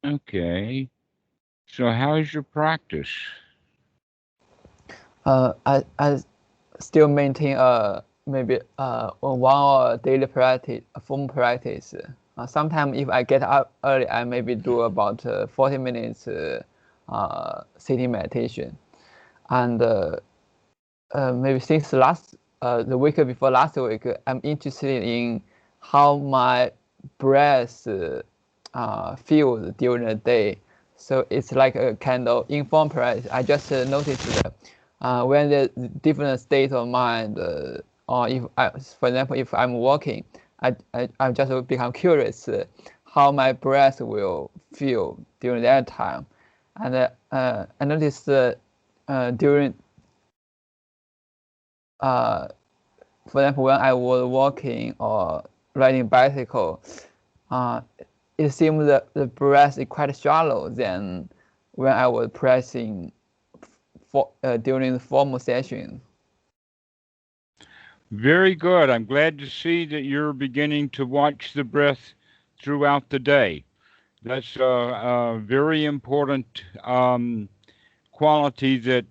Okay. So how's your practice? I still maintain maybe 1 hour daily practice, phone practice. Sometimes if I get up early, I maybe do about 40 minutes sitting meditation. And maybe since the week before last week, I'm interested in how my breath feels during the day. So it's like a kind of informed practice. I just noticed that when the different state of mind, or if I, for example, if I'm walking, I just become curious how my breath will feel during that time. And I noticed during uh, for example, when I was walking or riding bicycle, uh, it seems that the breath is quite shallow than when I was pressing during the formal session. Very good. I'm glad to see that you're beginning to watch the breath throughout the day. That's a very important quality that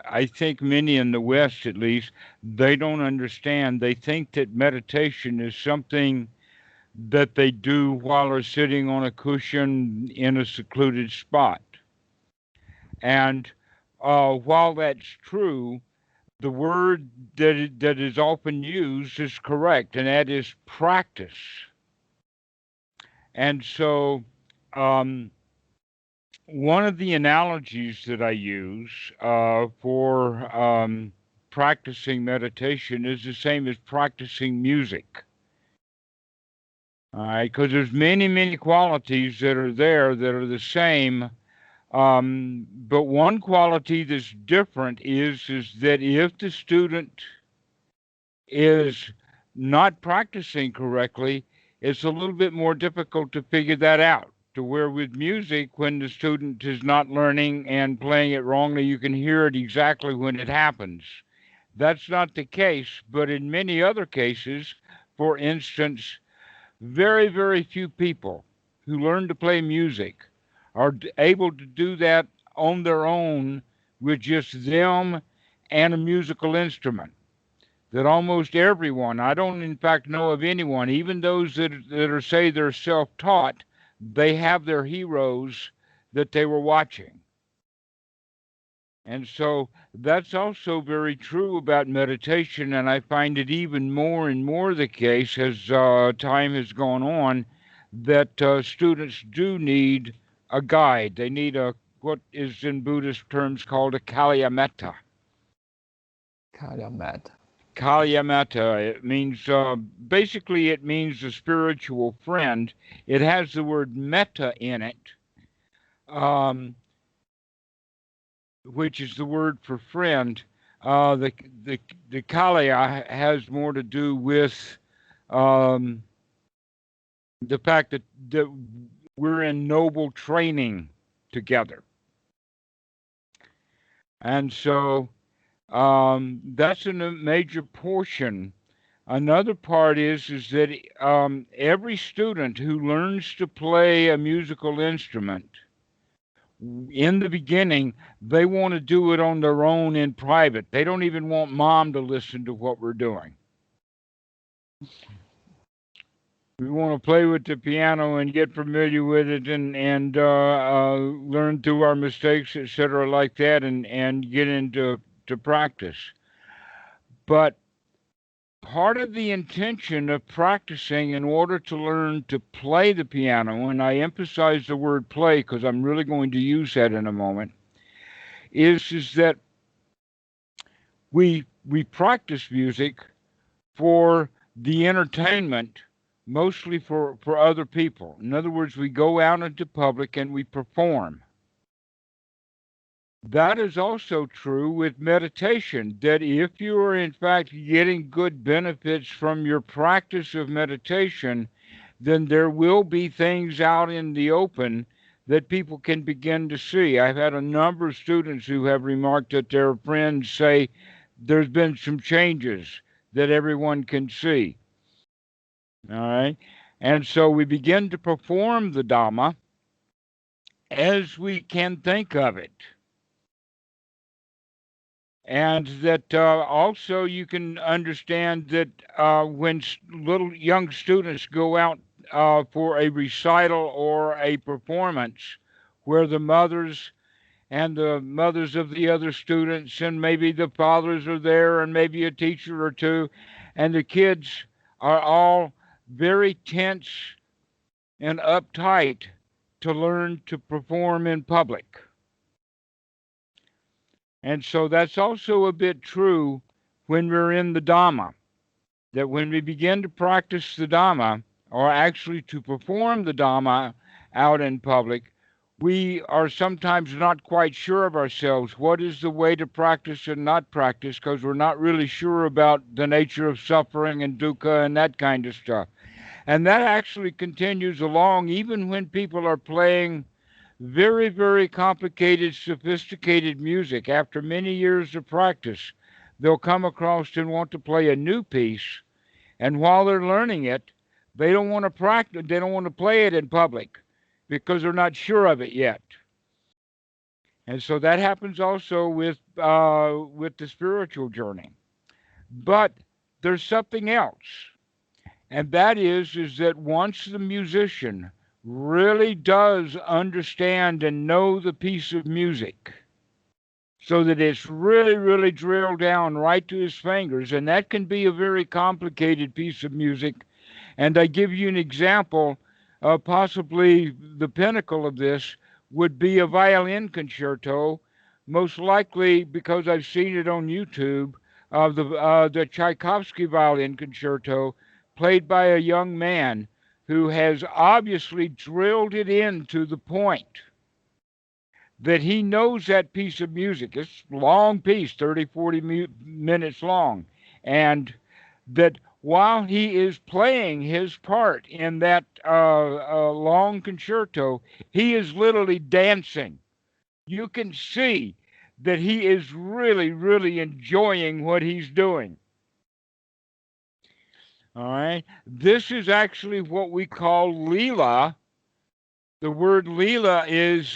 I think many in the West, at least, they don't understand. They think that meditation is something that they do while they're sitting on a cushion in a secluded spot. And while that's true, the word that is often used is correct, and that is practice. And so, um, one of the analogies that I use for practicing meditation is the same as practicing music. All right, because there's many qualities that are there that are the same. But one quality that's different is that if the student is not practicing correctly, it's a little bit more difficult to figure that out. To where with music, when the student is not learning and playing it wrongly, you can hear it exactly when it happens. That's not the case, but in many other cases, for instance, very few people who learn to play music are able to do that on their own with just them and a musical instrument. That almost everyone, I don't in fact know of anyone, even those that are say they're self-taught, they have their heroes that they were watching. And so that's also very true about meditation, and I find it even more and more the case as time has gone on that students do need a guide. They need a what is in Buddhist terms called a kalyametta. Calumet. Kalyametta. It means basically it means a spiritual friend. It has the word metta in it, um, which is the word for friend. Uh, the the the Kalya has more to do with um, the fact that we're in noble training together, and so that's a major portion. Another part is that every student who learns to play a musical instrument in the beginning, they want to do it on their own in private. They don't even want mom to listen to what we're doing. We want to play with the piano and get familiar with it and learn through our mistakes, etc., like that, and get into to practice. But part of the intention of practicing in order to learn to play the piano, and I emphasize the word play because I'm really going to use that in a moment, is that we practice music for the entertainment, mostly for other people. In other words, we go out into public and we perform. That is also true with meditation, that if you are in fact getting good benefits from your practice of meditation, then there will be things out in the open that people can begin to see. I've had a number of students who have remarked that their friends say there's been some changes that everyone can see. All right. And so we begin to perform the Dhamma as we can think of it. And that also you can understand that when little young students go out for a recital or a performance where the mothers and the mothers of the other students and maybe the fathers are there and maybe a teacher or two, and the kids are all very tense and uptight to learn to perform in public. And so that's also a bit true when we're in the Dhamma, that when we begin to practice the Dhamma, or actually to perform the Dhamma out in public, we are sometimes not quite sure of ourselves. What is the way to practice and not practice? Because we're not really sure about the nature of suffering and dukkha and that kind of stuff. And that actually continues along even when people are playing very, very complicated, sophisticated music. After many years of practice, they'll come across and want to play a new piece. And while they're learning it, they don't want to practice, they don't want to play it in public because they're not sure of it yet. And so that happens also with the spiritual journey. But there's something else. And that is that once the musician really does understand and know the piece of music, so that it's really, really drilled down right to his fingers, and that can be a very complicated piece of music. And I give you an example, possibly the pinnacle of this would be a violin concerto, most likely because I've seen it on YouTube, of the Tchaikovsky violin concerto, played by a young man who has obviously drilled it in to the point that he knows that piece of music. It's a long piece, 30, 40 minutes long. And that while he is playing his part in that long concerto, he is literally dancing. You can see that he is really, really enjoying what he's doing. All right. This is actually what we call Leela. The word Leela is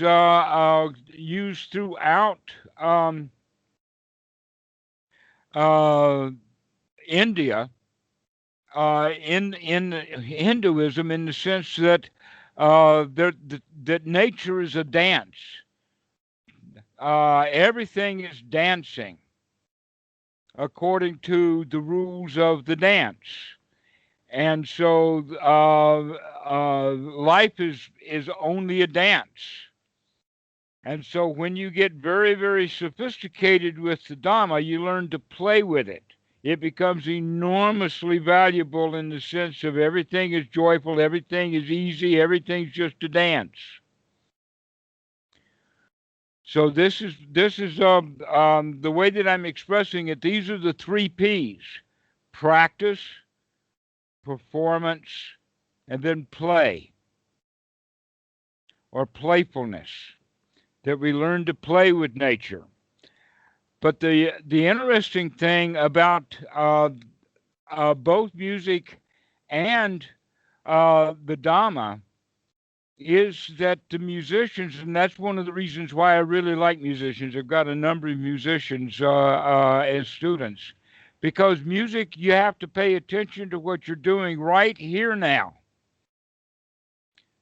used throughout uh, India, in Hinduism, in the sense that that nature is a dance. Everything is dancing according to the rules of the dance. And so life is only a dance. And so when you get very, very sophisticated with the Dhamma, you learn to play with it. It becomes enormously valuable in the sense of everything is joyful, everything is easy, everything's just a dance. So this is the way that I'm expressing it. These are the three P's: practice, performance, and then play or playfulness. That we learn to play with nature. But the interesting thing about both music and the Dhamma is that the musicians, and that's one of the reasons why I really like musicians. I've got a number of musicians as students, because music, you have to pay attention to what you're doing right here now.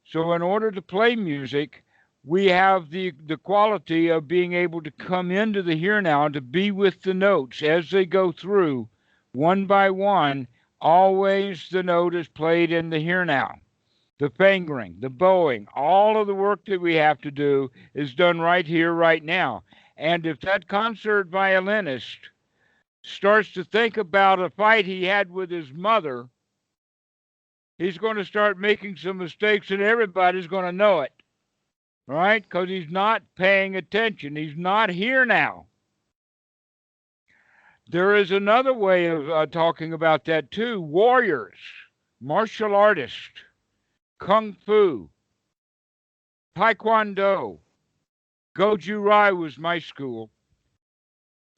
So in order to play music, we have the quality of being able to come into the here now, to be with the notes as they go through, one by one. Always the note is played in the here now. The fingering, the bowing, all of the work that we have to do is done right here, right now. And if that concert violinist starts to think about a fight he had with his mother, he's going to start making some mistakes and everybody's going to know it, right? Because he's not paying attention. He's not here now. There is another way of talking about that too. Warriors, martial artists, kung fu, taekwondo, goju rai was my school.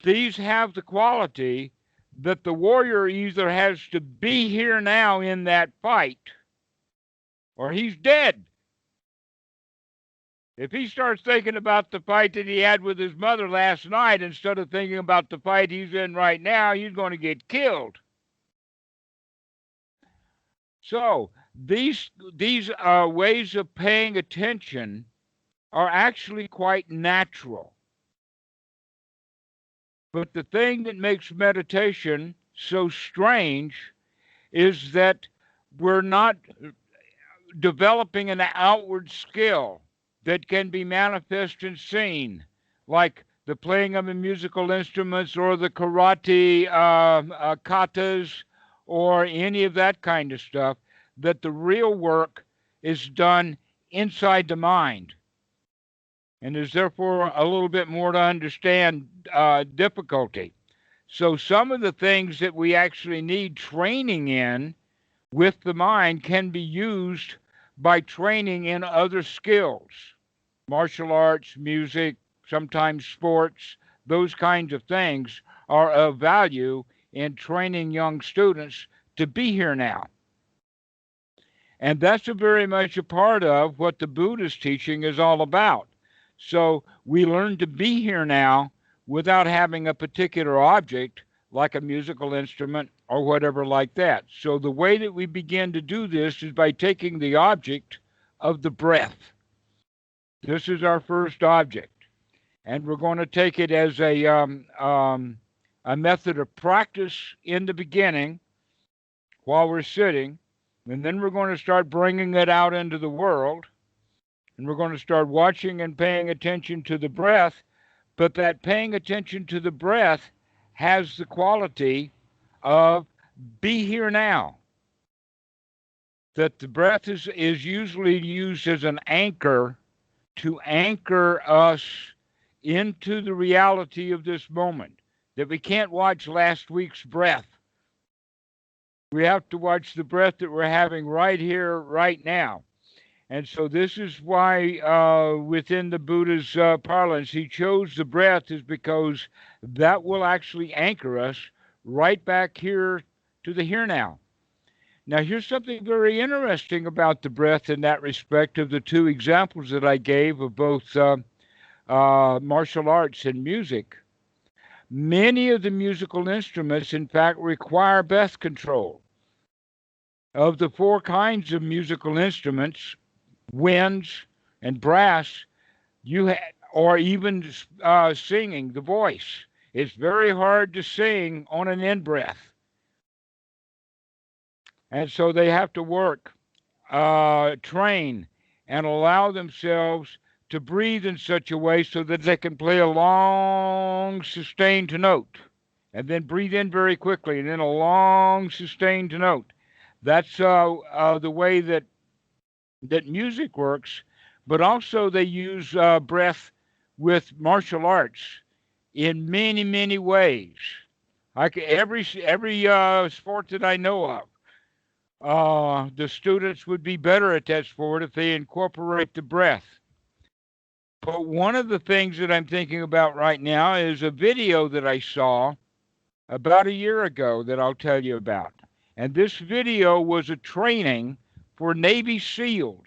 These have the quality that the warrior either has to be here now in that fight or he's dead. If he starts thinking about the fight that he had with his mother last night instead of thinking about the fight he's in right now, he's going to get killed. So these ways of paying attention are actually quite natural. But the thing that makes meditation so strange is that we're not developing an outward skill that can be manifest and seen, like the playing of the musical instruments or the karate katas or any of that kind of stuff, that the real work is done inside the mind. And there's therefore a little bit more to understand difficulty. So, some of the things that we actually need training in with the mind can be used by training in other skills, martial arts, music, sometimes sports, those kinds of things are of value in training young students to be here now. And that's very much a part of what the Buddhist teaching is all about. So we learn to be here now without having a particular object like a musical instrument or whatever like that. So the way that we begin to do this is by taking the object of the breath. This is our first object. And we're going to take it as a method of practice in the beginning while we're sitting. And then we're going to start bringing it out into the world. And we're going to start watching and paying attention to the breath. But that paying attention to the breath has the quality of be here now. That the breath is usually used as an anchor to anchor us into the reality of this moment. That we can't watch last week's breath. We have to watch the breath that we're having right here, right now. And so this is why within the Buddha's parlance, he chose the breath is because that will actually anchor us right back here to the here now. Now, here's something very interesting about the breath in that respect of the two examples that I gave of both martial arts and music. Many of the musical instruments, in fact, require breath control. Of the four kinds of musical instruments, winds and brass, or even singing, the voice. It's very hard to sing on an in breath. And so they have to work, train, and allow themselves to breathe in such a way so that they can play a long, sustained note, and then breathe in very quickly, and then a long, sustained note. That's the way that music works, but also they use breath with martial arts in many, many ways. Every sport that I know of, the students would be better at that sport if they incorporate the breath. But one of the things that I'm thinking about right now is a video that I saw about a year ago that I'll tell you about. And this video was a training for Navy SEALs.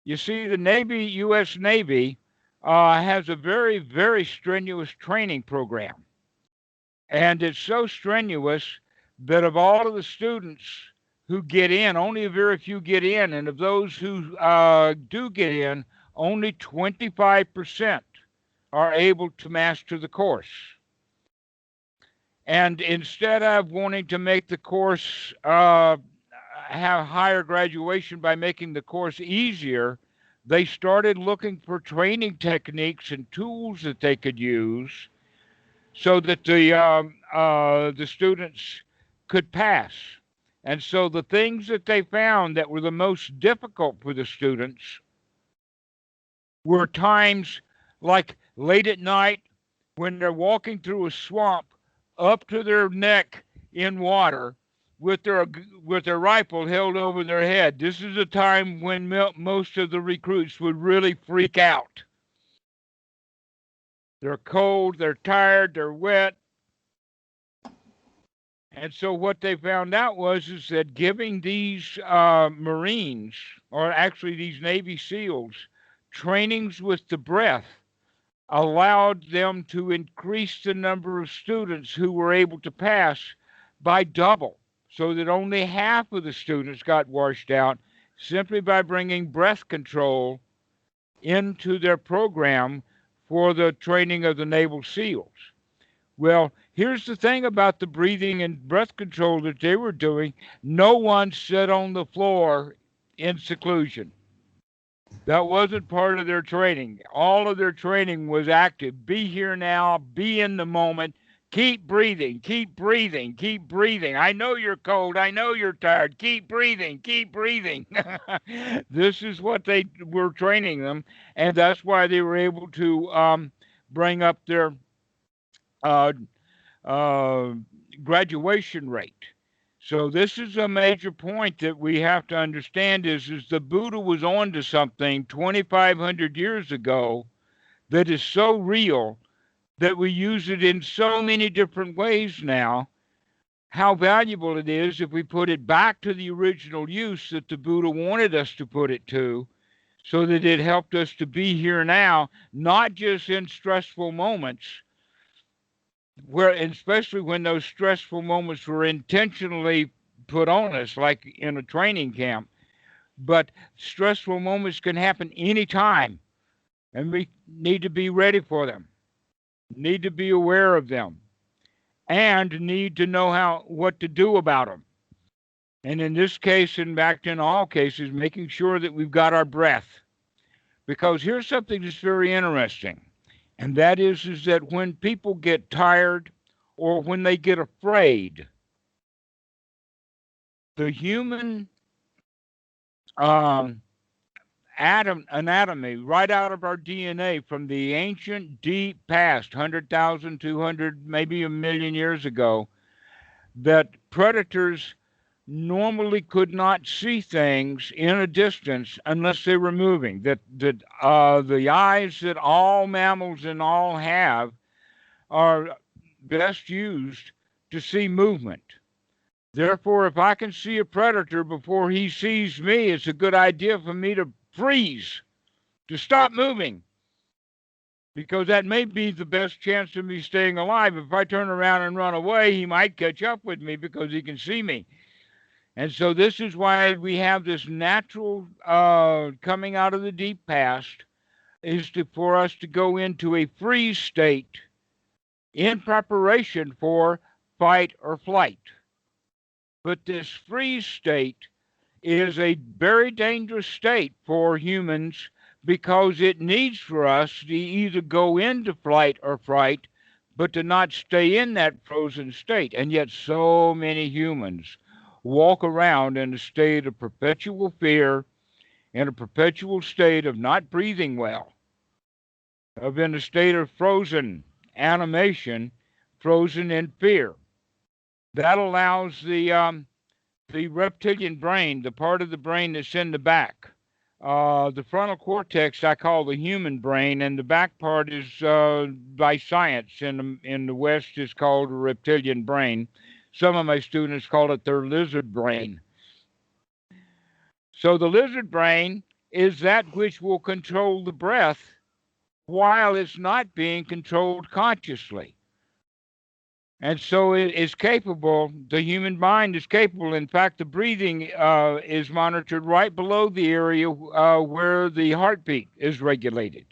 You see, the Navy, U.S. Navy, has a very, very strenuous training program. And it's so strenuous that of all of the students who get in, only a very few get in. And of those who do get in, only 25% are able to master the course. And instead of wanting to make the course have higher graduation by making the course easier, they started looking for training techniques and tools that they could use so that the students could pass. And so the things that they found that were the most difficult for the students were times like late at night when they're walking through a swamp up to their neck in water with their rifle held over their head. This is a time when most of the recruits would really freak out. They're cold, they're tired, they're wet, And so what they found out was is that giving these Marines, or actually these Navy SEALs, trainings with the breath allowed them to increase the number of students who were able to pass by double, so that only half of the students got washed out simply by bringing breath control into their program for the training of the Naval SEALs. Well, here's the thing about the breathing and breath control that they were doing. No one sat on the floor in seclusion. That wasn't part of their training. All of their training was active. Be here now, be in the moment, keep breathing, keep breathing, keep breathing. I know you're cold, I know you're tired. Keep breathing, keep breathing. This is what they were training them, and that's why they were able to bring up their uh, uh, graduation rate. So this is a major point that we have to understand is the Buddha was on to something 2,500 years ago that is so real that we use it in so many different ways now. How valuable it is if we put it back to the original use that the Buddha wanted us to put it to, so that it helped us to be here now, not just in stressful moments, where especially when those stressful moments were intentionally put on us, like in a training camp. But stressful moments can happen anytime, and we need to be ready for them, need to be aware of them, and need to know how what to do about them. And in this case, and back in all cases, making sure that we've got our breath. Because here's something that's very interesting, and that is that when people get tired or when they get afraid, the human um, anatomy, right out of our DNA from the ancient deep past, 100,000, 200, maybe a million years ago, that predators normally could not see things in a distance unless they were moving. That the eyes that all mammals and all have are best used to see movement. Therefore, if I can see a predator before he sees me, it's a good idea for me to freeze, to stop moving, because that may be the best chance of me staying alive. If I turn around and run away, he might catch up with me because he can see me. And so this is why we have this natural coming out of the deep past, is for us to go into a freeze state in preparation for fight or flight. But this freeze state is a very dangerous state for humans because it needs for us to either go into flight or fright, but to not stay in that frozen state. And yet, so many humans walk around in a state of perpetual fear, in a perpetual state of not breathing well, of in a state of frozen animation, frozen in fear. That allows the reptilian brain, the part of the brain that's in the back. The frontal cortex I call the human brain, and the back part is by science in the West is called a reptilian brain. Some of my students call it their lizard brain. So the lizard brain is that which will control the breath while it's not being controlled consciously. And so it is capable, the human mind is capable. In fact, the breathing is monitored right below the area where the heartbeat is regulated.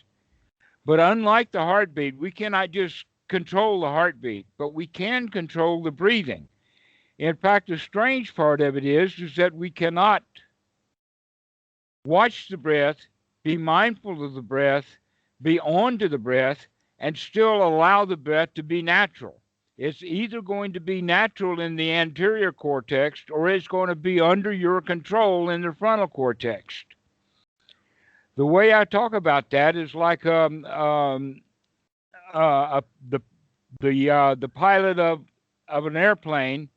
But unlike the heartbeat, we cannot just control the heartbeat, but we can control the breathing. In fact, the strange part of it is that we cannot watch the breath, be mindful of the breath, be on to the breath, and still allow the breath to be natural. It's either going to be natural in the anterior cortex or it's going to be under your control in the frontal cortex. The way I talk about that is like the the pilot of an airplane,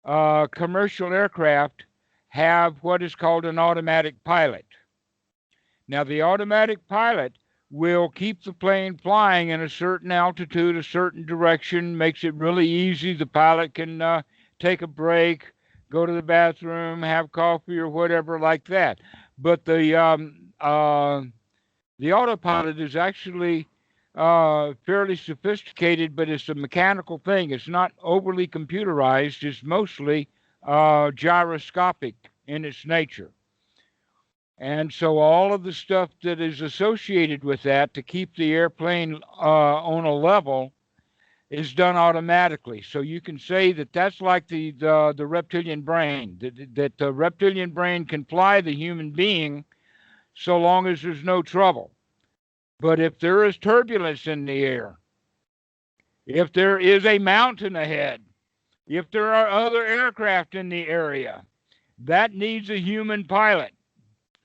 commercial aircraft have what is called an automatic pilot. Now, the automatic pilot will keep the plane flying in a certain altitude, a certain direction, makes it really easy. The pilot can take a break, go to the bathroom, have coffee or whatever like that. But the autopilot is actually fairly sophisticated, but it's a mechanical thing. It's not overly computerized. It's mostly gyroscopic in its nature. And so all of the stuff that is associated with that to keep the airplane on a level is done automatically. So you can say that that's like the reptilian brain, that the reptilian brain can fly the human being so long as there's no trouble. But if there is turbulence in the air, if there is a mountain ahead, if there are other aircraft in the area, that needs a human pilot.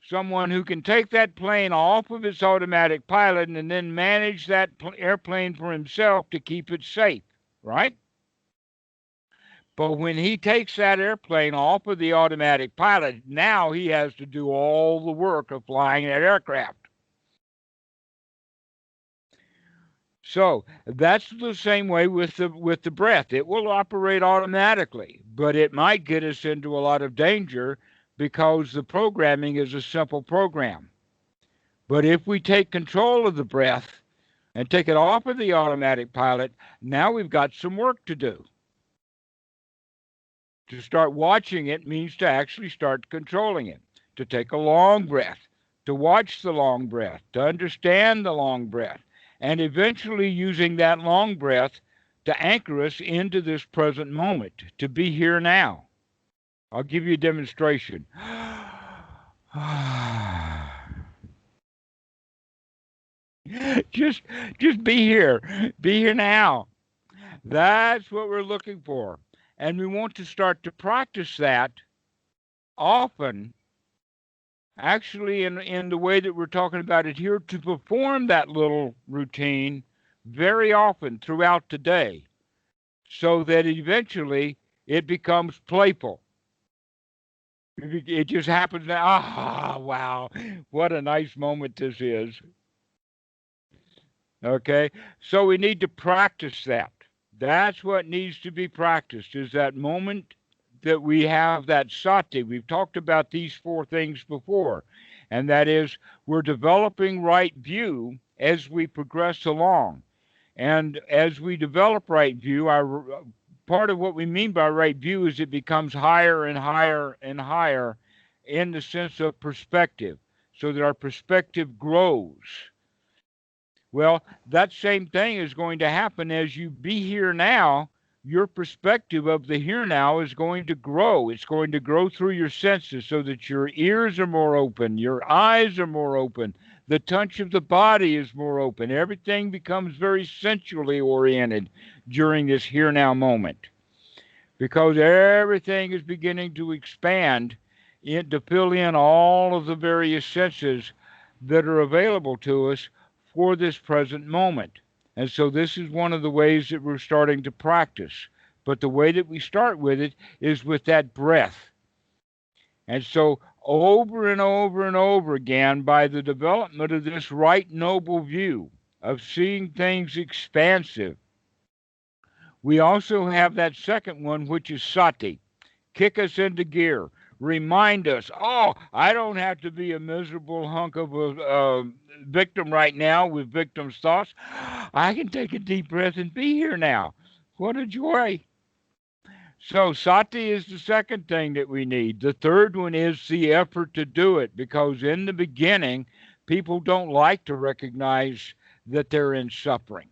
Someone who can take that plane off of its automatic pilot and then manage that airplane for himself to keep it safe, right? But when he takes that airplane off of the automatic pilot, now he has to do all the work of flying that aircraft. So that's the same way with the breath. It will operate automatically, but it might get us into a lot of danger because the programming is a simple program. But if we take control of the breath and take it off of the automatic pilot, now we've got some work to do. To start watching it means to actually start controlling it, to take a long breath, to watch the long breath, to understand the long breath, and eventually using that long breath to anchor us into this present moment, to be here now. I'll give you a demonstration. just just be here. Be here now. That's what we're looking for. And we want to start to practice that often, actually, in the way that we're talking about it here, to perform that little routine very often throughout the day so that eventually it becomes playful. It just happens that, wow, what a nice moment this is. Okay, so we need to practice that. That's what needs to be practiced, is that moment that we have that sati. We've talked about these four things before, and that is we're developing right view as we progress along. And as we develop right view, our part of what we mean by right view is it becomes higher and higher and higher in the sense of perspective, so that our perspective grows. Well, that same thing is going to happen as you be here now. Your perspective of the here now is going to grow. It's going to grow through your senses so that your ears are more open, your eyes are more open, the touch of the body is more open. Everything becomes very sensually oriented during this here now moment because everything is beginning to expand to fill in all of the various senses that are available to us for this present moment. And so this is one of the ways that we're starting to practice. But the way that we start with it is with that breath. And so over and over and over again, by the development of this right noble view of seeing things expansive, we also have that second one, which is sati. Kick us into gear. Remind us, oh, I don't have to be a miserable hunk of a victim right now with victim's thoughts. I can take a deep breath and be here now. What a joy. So, sati is the second thing that we need. The third one is the effort to do it because in the beginning, people don't like to recognize that they're in suffering.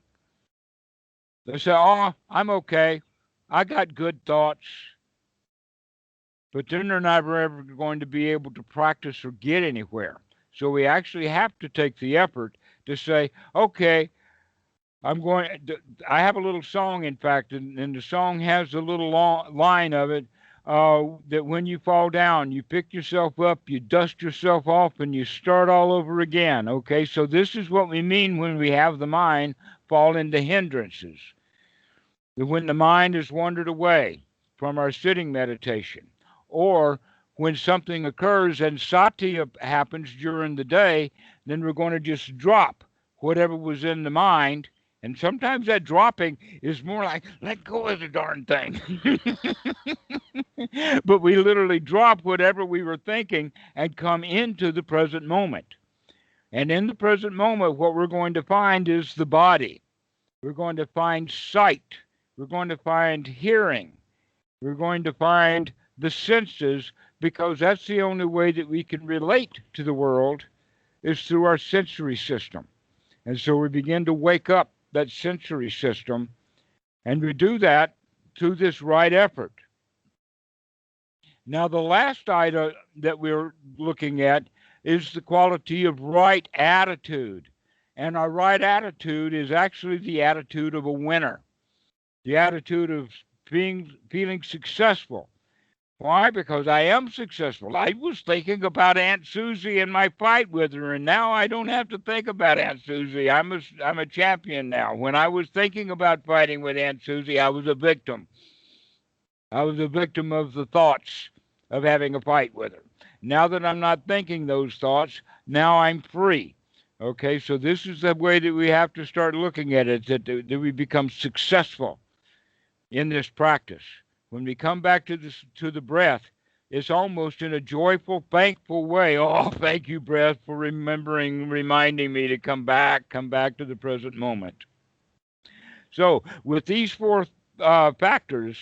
They say, oh, I'm okay. I got good thoughts. But then they're never ever going to be able to practice or get anywhere. So we actually have to take the effort to say, okay, I have a little song, in fact, and the song has a little line of it that when you fall down, you pick yourself up, you dust yourself off, and you start all over again. Okay, so this is what we mean when we have the mind fall into hindrances. When the mind has wandered away from our sitting meditation, or when something occurs and sati happens during the day, then we're going to just drop whatever was in the mind. And sometimes that dropping is more like, let go of the darn thing. But we literally drop whatever we were thinking and come into the present moment. And in the present moment, what we're going to find is the body. We're going to find sight. We're going to find hearing. We're going to find the senses, because that's the only way that we can relate to the world is through our sensory system. And so we begin to wake up that sensory system, and we do that through this right effort. Now, the last item that we're looking at is the quality of right attitude. And our right attitude is actually the attitude of a winner, the attitude of feeling successful. Why? Because I am successful. I was thinking about Aunt Susie and my fight with her, and now I don't have to think about Aunt Susie. I'm a champion now. When I was thinking about fighting with Aunt Susie, I was a victim. I was a victim of the thoughts of having a fight with her. Now that I'm not thinking those thoughts, now I'm free. Okay, so this is the way that we have to start looking at it, that we become successful in this practice. When we come back to the breath, it's almost in a joyful, thankful way. Oh, thank you, breath, for reminding me to come back to the present moment. So, with these four factors,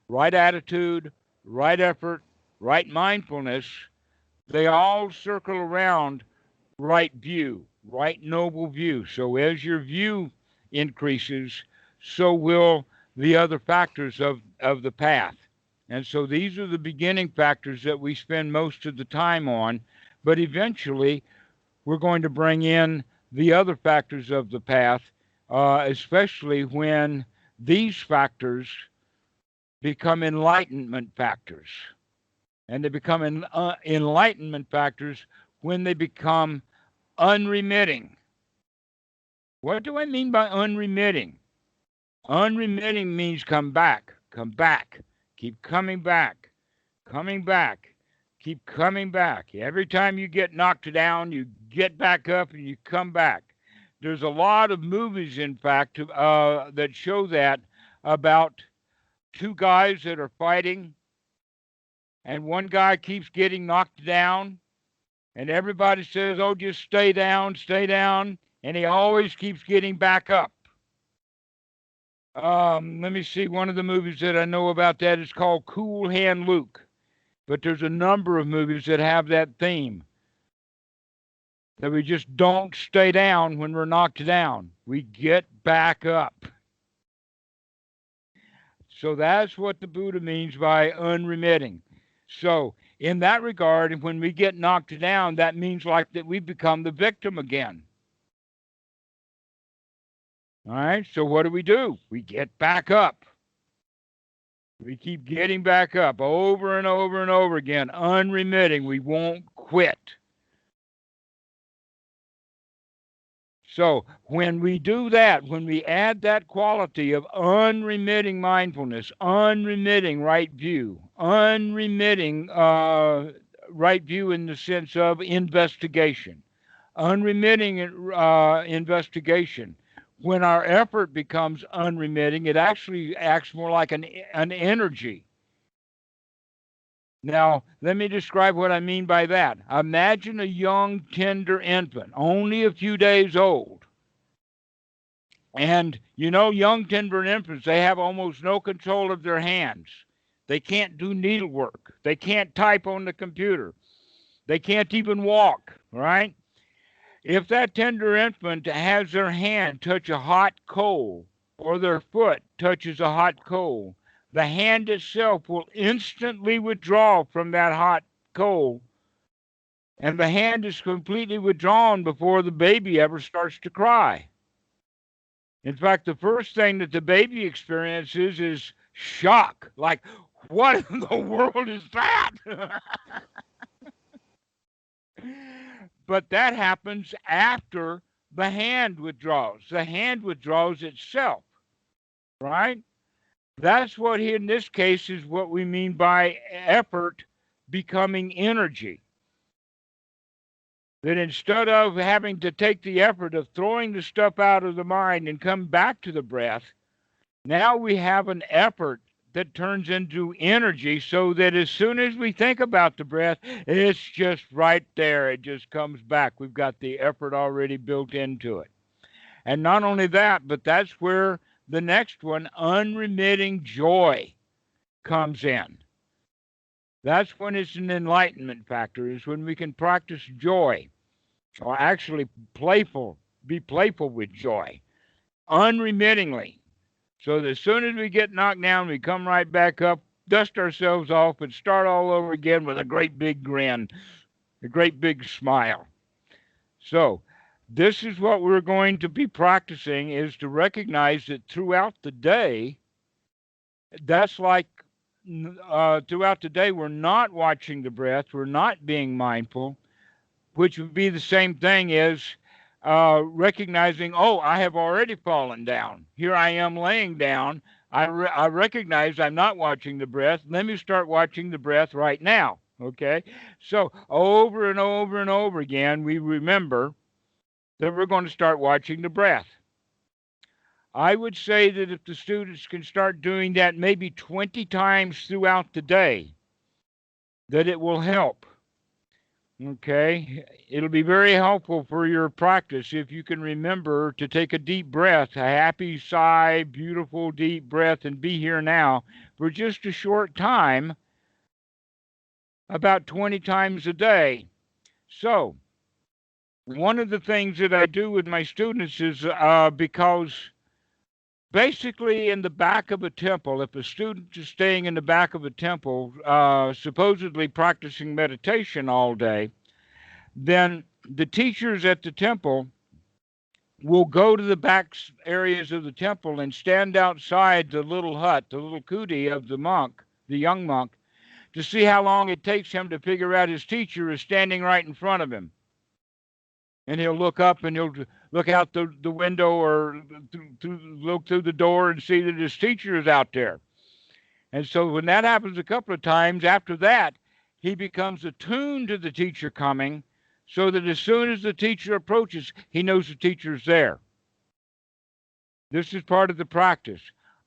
right attitude, right effort, right mindfulness, they all circle around right view, right noble view. So as your view increases, so will the other factors of the path. And so these are the beginning factors that we spend most of the time on, but eventually we're going to bring in the other factors of the path, especially when these factors become enlightenment factors. And they become enlightenment factors when they become unremitting. What do I mean by unremitting? Unremitting means come back, keep coming back, keep coming back. Every time you get knocked down, you get back up and you come back. There's a lot of movies, in fact, that show that, about two guys that are fighting, and one guy keeps getting knocked down, and everybody says, oh, just stay down, and he always keeps getting back up. Let me see. One of the movies that I know about that is called Cool Hand Luke. But there's a number of movies that have that theme, that we just don't stay down when we're knocked down. We get back up. So that's what the Buddha means by unremitting. So in that regard, when we get knocked down, that means like that we become the victim again. All right, so what do? We get back up. We keep getting back up over and over and over again, unremitting. We won't quit. So when we do that, when we add that quality of unremitting mindfulness, unremitting right view, unremitting right view in the sense of investigation, unremitting investigation, when our effort becomes unremitting, it actually acts more like an energy. Now, let me describe what I mean by that. Imagine a young, tender infant, only a few days old. And young, tender infants, they have almost no control of their hands. They can't do needlework. They can't type on the computer. They can't even walk, right? If that tender infant has their hand touch a hot coal, or their foot touches a hot coal, the hand itself will instantly withdraw from that hot coal, and the hand is completely withdrawn before the baby ever starts to cry. In fact, the first thing that the baby experiences is shock, like, what in the world is that? But that happens after the hand withdraws. The hand withdraws itself, right? That's what in this case is what we mean by effort becoming energy. That instead of having to take the effort of throwing the stuff out of the mind and come back to the breath, now we have an effort that turns into energy so that as soon as we think about the breath, it's just right there. It just comes back. We've got the effort already built into it. And not only that, but that's where the next one, unremitting joy, comes in. That's when it's an enlightenment factor, is when we can practice joy, or actually be playful with joy, unremittingly. So that as soon as we get knocked down, we come right back up, dust ourselves off, and start all over again with a great big grin, a great big smile. So this is what we're going to be practicing, is to recognize that throughout the day, that's like throughout the day, we're not watching the breath, we're not being mindful, which would be the same thing as recognizing, oh, I have already fallen down. Here I am laying down. I recognize I'm not watching the breath. Let me start watching the breath right now. Okay? So over and over and over again, we remember that we're going to start watching the breath. I would say that if the students can start doing that maybe 20 times throughout the day, that it will help. Okay, it'll be very helpful for your practice if you can remember to take a deep breath, a happy sigh, beautiful deep breath, and be here now for just a short time, about 20 times a day. So, one of the things that I do with my students is because basically in the back of a temple, if a student is staying in the back of a temple, supposedly practicing meditation all day, then the teachers at the temple will go to the back areas of the temple and stand outside the little hut, the little kuti of the monk, the young monk, to see how long it takes him to figure out his teacher is standing right in front of him. And he'll look up and he'll look out the window or look through the door and see that his teacher is out there. And so when that happens a couple of times, after that, he becomes attuned to the teacher coming so that as soon as the teacher approaches, he knows the teacher's there. This is part of the practice.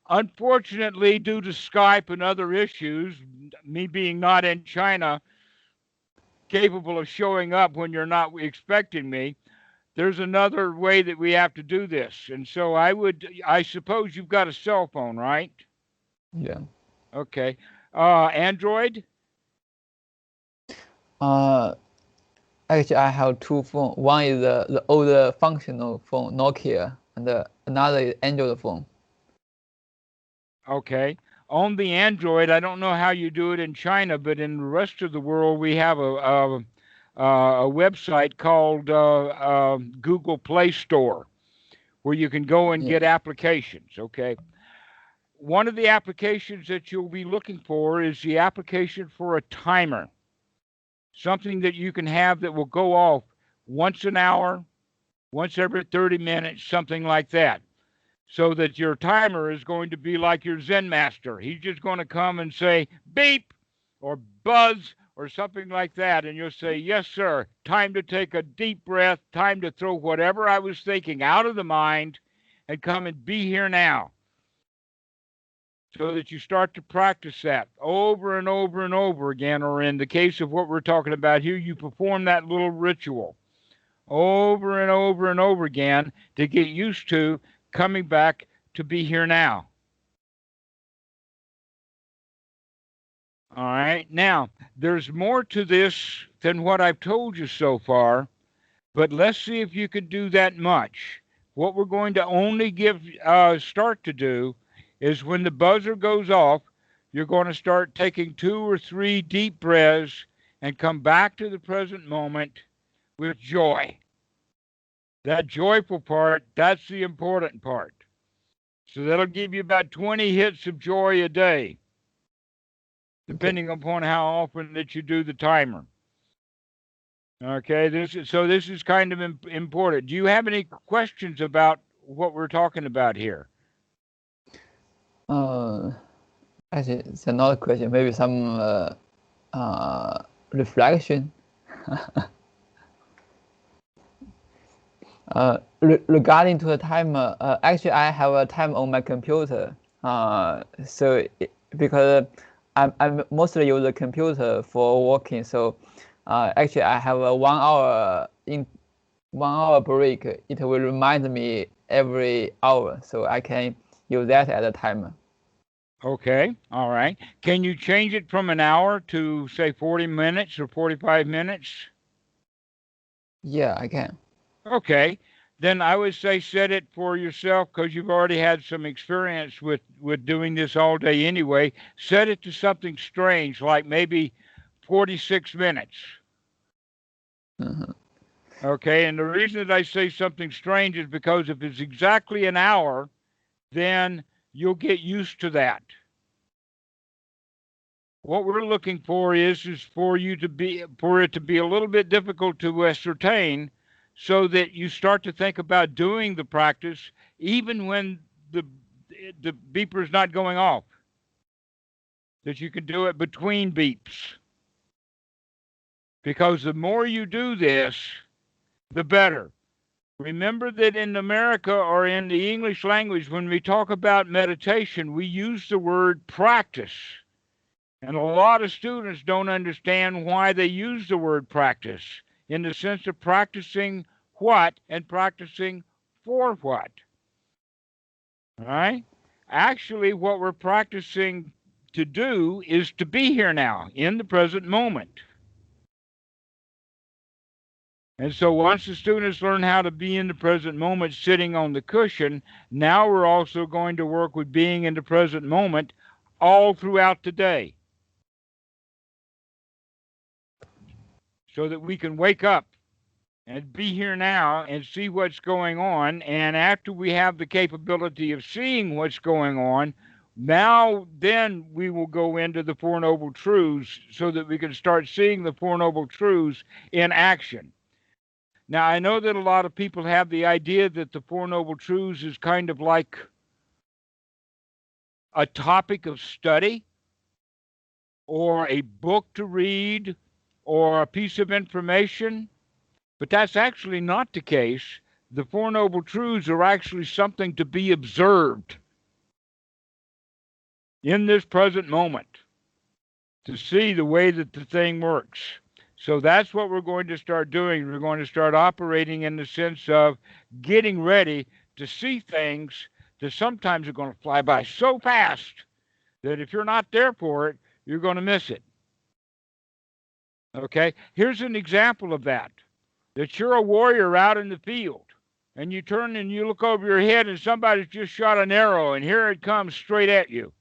Unfortunately, due to Skype and other issues, me being not in China, capable of showing up when you're not expecting me, there's another way that we have to do this. And so I suppose you've got a cell phone, right? Yeah. Okay. Android? Actually, I have two phones. One is the older functional phone, Nokia, and another is Android phone. Okay. On the Android, I don't know how you do it in China, but in the rest of the world, we have a website called Google Play Store where you can go and get applications. Okay. One of the applications that you'll be looking for is the application for a timer, something that you can have that will go off once an hour, once every 30 minutes, something like that. So that your timer is going to be like your Zen master. He's just going to come and say beep or buzz or something like that. And you'll say, yes, sir, time to take a deep breath, time to throw whatever I was thinking out of the mind and come and be here now. So that you start to practice that over and over and over again, or in the case of what we're talking about here, you perform that little ritual over and over and over again to get used to coming back to be here now. All right. Now, there's more to this than what I've told you so far, but let's see if you can do that much. What we're going to only start to do is when the buzzer goes off, you're going to start taking 2 or 3 deep breaths and come back to the present moment with joy. That joyful part, that's the important part. So that'll give you about 20 hits of joy a day, depending upon how often that you do the timer. Okay, this is kind of important. Do you have any questions about what we're talking about here? Actually, it's another question. Maybe some reflection. Regarding to the timer, actually I have a time on my computer. Because I mostly use the computer for working, so actually I have a 1 hour 1 hour break. It will remind me every hour, so I can use that as a timer. Okay, all right. Can you change it from an hour to, say, 40 minutes or 45 minutes? Yeah, I can. Okay, then I would say set it for yourself because you've already had some experience with doing this all day anyway. Set it to something strange, like maybe 46 minutes. Mhm. Okay, and the reason that I say something strange is because if it's exactly an hour, then you'll get used to that. What we're looking for is for it to be a little bit difficult to ascertain so that you start to think about doing the practice even when the the beeper's not going off, that you can do it between beeps, because the more you do this, the better. Remember that in America or in the English language, when we talk about meditation, we use the word practice. And a lot of students don't understand why they use the word practice in the sense of practicing what and practicing for what. All right? Actually, what we're practicing to do is to be here now in the present moment. And so once the students learn how to be in the present moment sitting on the cushion, now we're also going to work with being in the present moment all throughout the day so that we can wake up and be here now and see what's going on. And after we have the capability of seeing what's going on, now then we will go into the Four Noble Truths so that we can start seeing the Four Noble Truths in action. Now, I know that a lot of people have the idea that the Four Noble Truths is kind of like a topic of study or a book to read or a piece of information, but that's actually not the case. The Four Noble Truths are actually something to be observed in this present moment to see the way that the thing works. So that's what we're going to start doing. We're going to start operating in the sense of getting ready to see things that sometimes are going to fly by so fast that if you're not there for it, you're going to miss it. Okay? Here's an example of that. That you're a warrior out in the field and you turn and you look over your head and somebody's just shot an arrow and here it comes straight at you.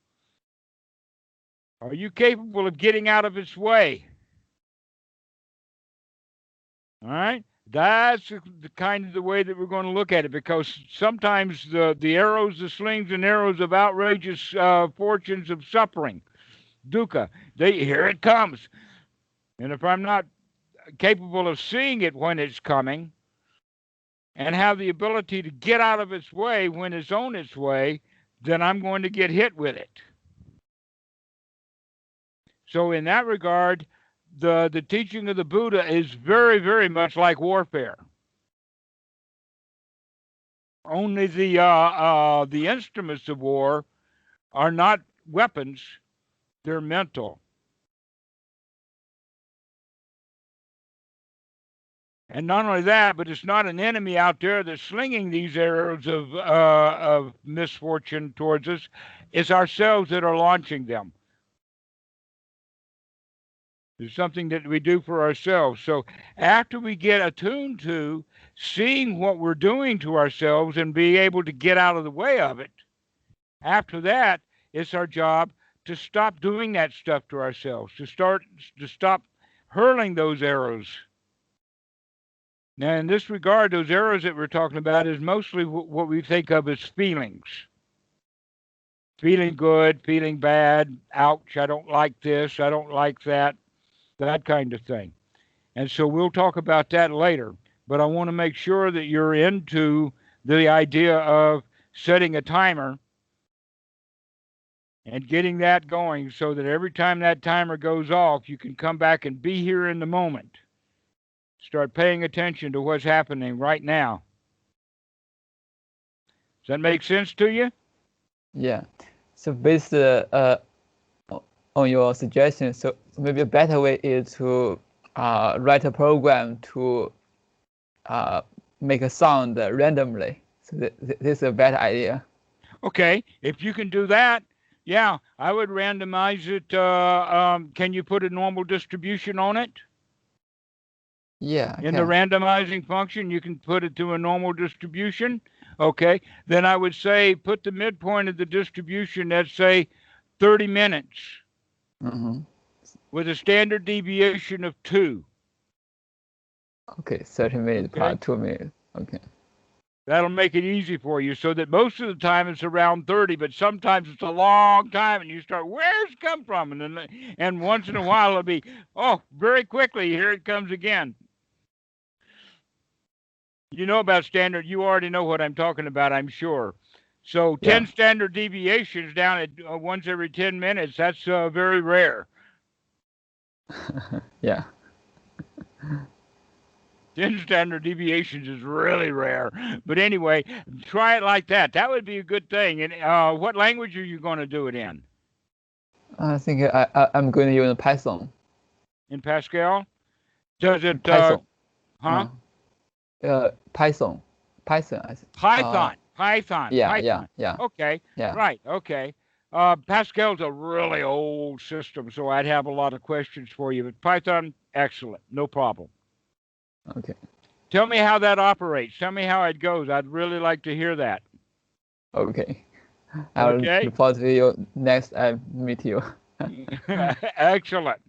Are you capable of getting out of its way? All right? That's the kind of the way that we're going to look at it, because sometimes the arrows, the slings and arrows of outrageous fortunes of suffering, dukkha, here it comes. And if I'm not capable of seeing it when it's coming and have the ability to get out of its way when it's on its way, then I'm going to get hit with it. So in that regard, the teaching of the Buddha is very, very much like warfare. Only the instruments of war are not weapons; they're mental. And not only that, but it's not an enemy out there that's slinging these arrows of misfortune towards us. It's ourselves that are launching them. It's something that we do for ourselves. So after we get attuned to seeing what we're doing to ourselves and be able to get out of the way of it, after that, it's our job to stop doing that stuff to ourselves, to stop hurling those arrows. Now, in this regard, those arrows that we're talking about is mostly what we think of as feelings. Feeling good, feeling bad, ouch, I don't like this, I don't like that kind of thing. And so we'll talk about that later. But I want to make sure that you're into the idea of setting a timer and getting that going so that every time that timer goes off, you can come back and be here in the moment. Start paying attention to what's happening right now. Does that make sense to you? Yeah. So based on your suggestion, so maybe a better way is to write a program to make a sound randomly. So this is a better idea. Okay, if you can do that, yeah, I would randomize it. Can you put a normal distribution on it? Yeah, I In the can. randomizing function, you can put it to a normal distribution. Okay, then I would say put the midpoint of the distribution at, say, 30 minutes Mm-hmm. with a standard deviation of 2. Okay, 30 minutes per Okay, 2 minutes. Okay. that'll make it easy for you so that most of the time it's around 30, but sometimes it's a long time and you start, where's it come from? And once in a while it'll be, oh, very quickly, here it comes again. You know about standard, you already know what I'm talking about, I'm sure. So 10 Yeah. standard deviations down at once every 10 minutes, that's very rare. Yeah. 10 standard deviations is really rare. But anyway, try it like that. That would be a good thing. And what language are you going to do it in? I think I'm going to use Python. In Pascal? Does it, Python. huh? Python. Python. Python. Python. Yeah, Python. yeah, Okay. yeah. Right. Okay. Pascal's a really old system, so I'd have a lot of questions for you. But Python, excellent. No problem. Okay. Tell me how that operates. Tell me how it goes. I'd really like to hear that. Okay. I'll Okay. report to you next I meet you. Excellent.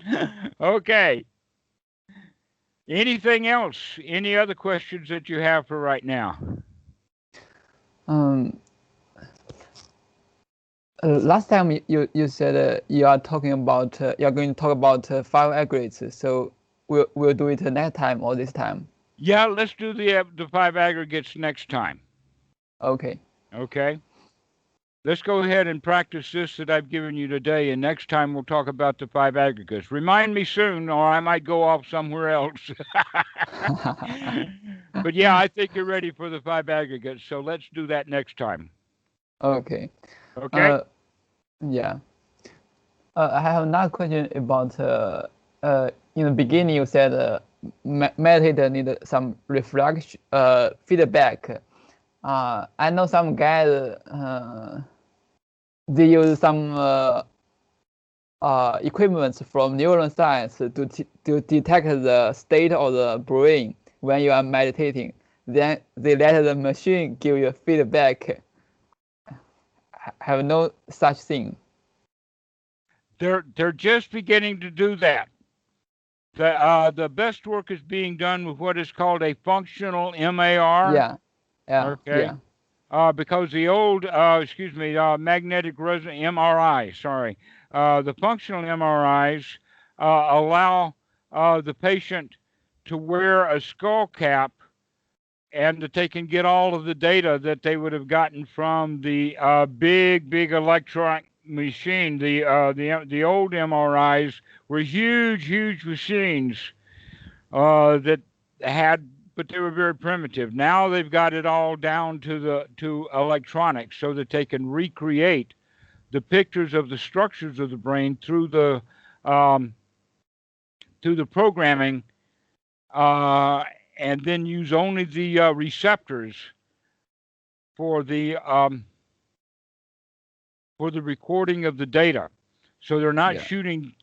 Okay. Anything else? Any other questions that you have for right now? Um, last time you said you are talking about you are going to talk about 5 aggregates. So we'll do it next time or this time. Yeah, let's do the 5 aggregates next time. Okay. Okay. Let's go ahead and practice this that I've given you today, and next time we'll talk about the 5 aggregates. Remind me soon, or I might go off somewhere else. But yeah, I think you're ready for the 5 aggregates, so let's do that next time. Okay. Okay? Yeah. I have another question about in the beginning you said meditate need some reflection feedback. I know some guys they use some equipment from neuroscience to detect the state of the brain when you are meditating. Then they let the machine give you feedback. Have no such thing. They're just beginning to do that. The best work is being done with what is called a functional MAR. Yeah, yeah, Okay. yeah. Because the old, magnetic resonance MRI, sorry, the functional MRIs allow the patient to wear a skull cap, and that they can get all of the data that they would have gotten from the big electronic machine. The old MRIs were huge machines that had, but they were very primitive. Now they've got it all down to electronics, so that they can recreate the pictures of the structures of the brain um, through the programming, and then use only the receptors for the recording of the data. So they're not Yeah. shooting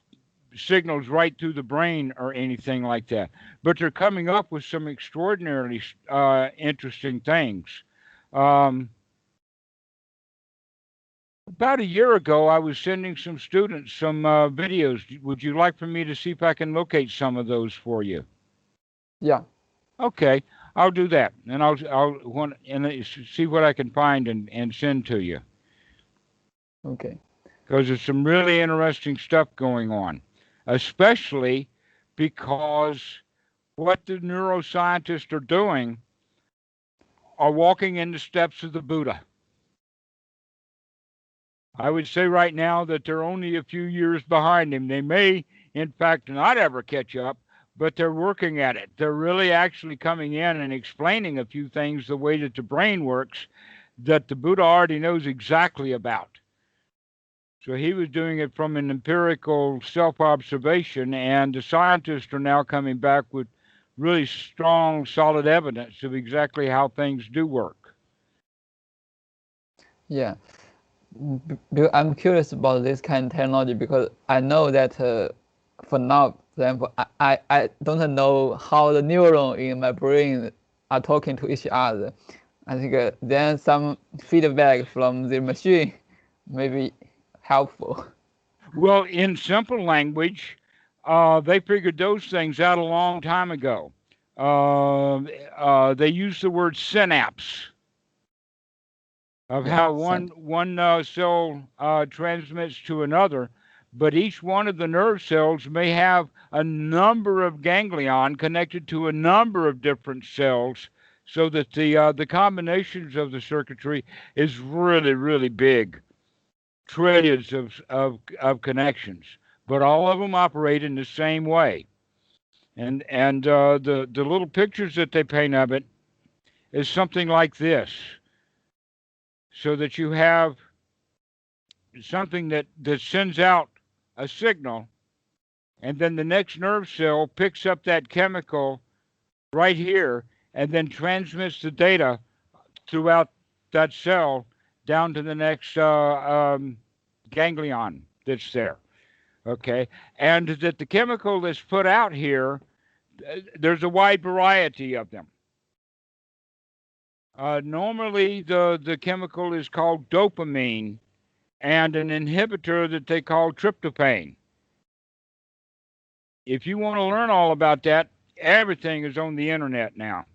signals right through the brain or anything like that. But they're coming up with some extraordinarily interesting things. Um, about a year ago, I was sending some students some videos. Would you like for me to see if I can locate some of those for you? Yeah. Okay, I'll do that, and I'll want and see what I can find and send to you, Okay. because there's some really interesting stuff going on, especially because what the neuroscientists are doing are walking in the steps of the Buddha. I would say right now that they're only a few years behind him. They may, in fact, not ever catch up, but they're working at it. They're really actually coming in and explaining a few things the way that the brain works that the Buddha already knows exactly about. So he was doing it from an empirical self-observation, and the scientists are now coming back with really strong, solid evidence of exactly how things do work. Yeah. I'm curious about this kind of technology because I know that for now, for example, I don't know how the neurons in my brain are talking to each other. I think then some feedback from the machine may be helpful. Well, in simple language, they figured those things out a long time ago. They use the word synapse of Yeah, how one cell transmits to another, but each one of the nerve cells may have a number of ganglion connected to a number of different cells, so that the combinations of the circuitry is really really big, trillions of connections, but all of them operate in the same way. And the little pictures that they paint of it is something like this, so that you have something that sends out a signal, and then the next nerve cell picks up that chemical right here and then transmits the data throughout that cell down to the next ganglion that's there. Okay, and that the chemical that's put out here, there's a wide variety of them. Normally, the chemical is called dopamine, and an inhibitor that they call tryptophan. If you want to learn all about that, everything is on the internet now.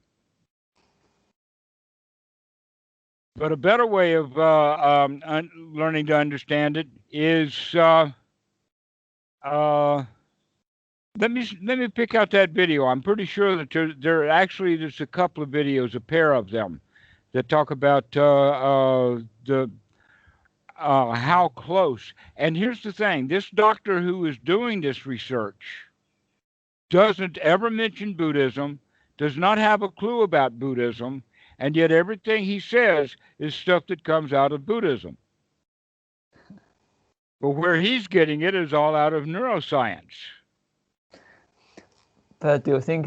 But a better way of learning to understand it is uh, let me pick out that video. I'm pretty sure that there's a couple of videos, a pair of them, that talk about the how close. And here's the thing: this doctor who is doing this research doesn't ever mention Buddhism, does not have a clue about Buddhism, and yet everything he says is stuff that comes out of Buddhism. But where he's getting it is all out of neuroscience. But do you think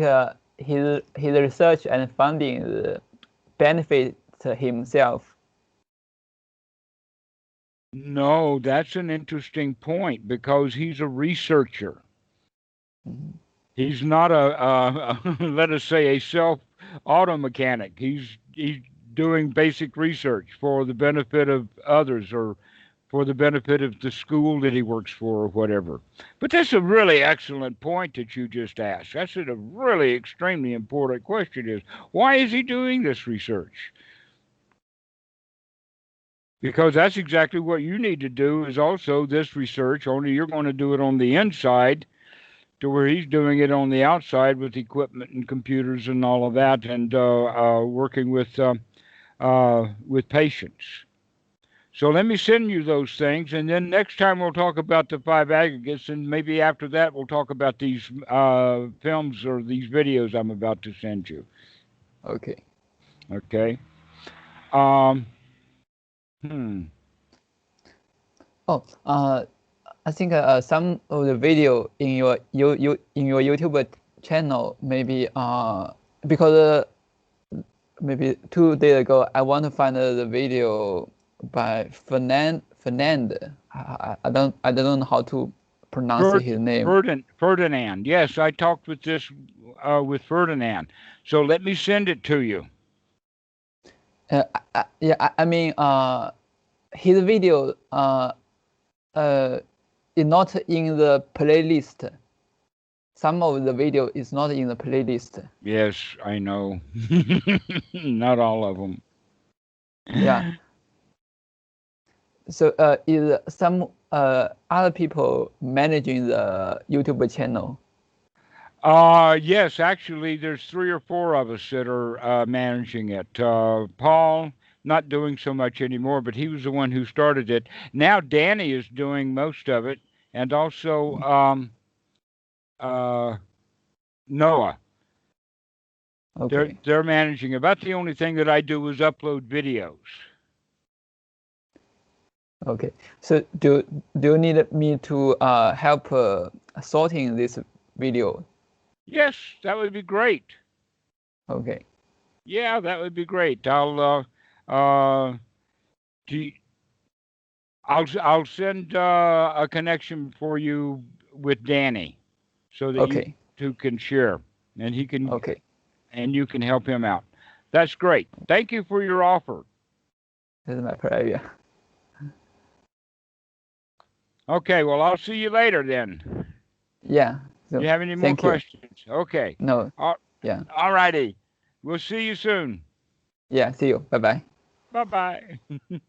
his research and findings benefit himself? No, that's an interesting point because he's a researcher. Mhm. He's not let us say, a self auto mechanic. He's doing basic research for the benefit of others, or for the benefit of the school that he works for, or whatever. But that's a really excellent point that you just asked. That's a really extremely important question: is why is he doing this research? Because that's exactly what you need to do, is also this research, only you're going to do it on the inside, to where he's doing it on the outside with equipment and computers and all of that, and working with patients. So let me send you those things, and then next time we'll talk about the five aggregates, and maybe after that we'll talk about these films or these videos I'm about to send you. Okay. Okay. Um, hmm. Oh, I think some of the video in your YouTube channel maybe because maybe 2 days ago I want to find the video by Fernand. I don't know how to pronounce his name. Ferdinand. Yes, I talked with this with Ferdinand. So let me send it to you. Yeah, I mean his video is not in the playlist. Some of the video is not in the playlist. Yes, I know. Not all of them. Yeah. So is some other people managing the YouTube channel? Yes, actually, there's three or four of us that are managing it. Paul, not doing so much anymore, but he was the one who started it. Now Danny is doing most of it, and also uh, Noah. They're Okay. they're managing. About the only thing that I do is upload videos. Okay. So do you need me to help sorting this video? Yes, that would be great. Okay. Yeah, that would be great. Uh, do you- I'll send a connection for you with Danny, so that you Okay. two can share, and he can Okay. and you can help him out. That's great. Thank you for your offer. This is my pleasure. Okay, well, I'll see you later then. Yeah. You So have any more thank you. questions? Okay. No. All, Yeah. all righty. We'll see you soon. Yeah. See you. Bye bye. Bye bye.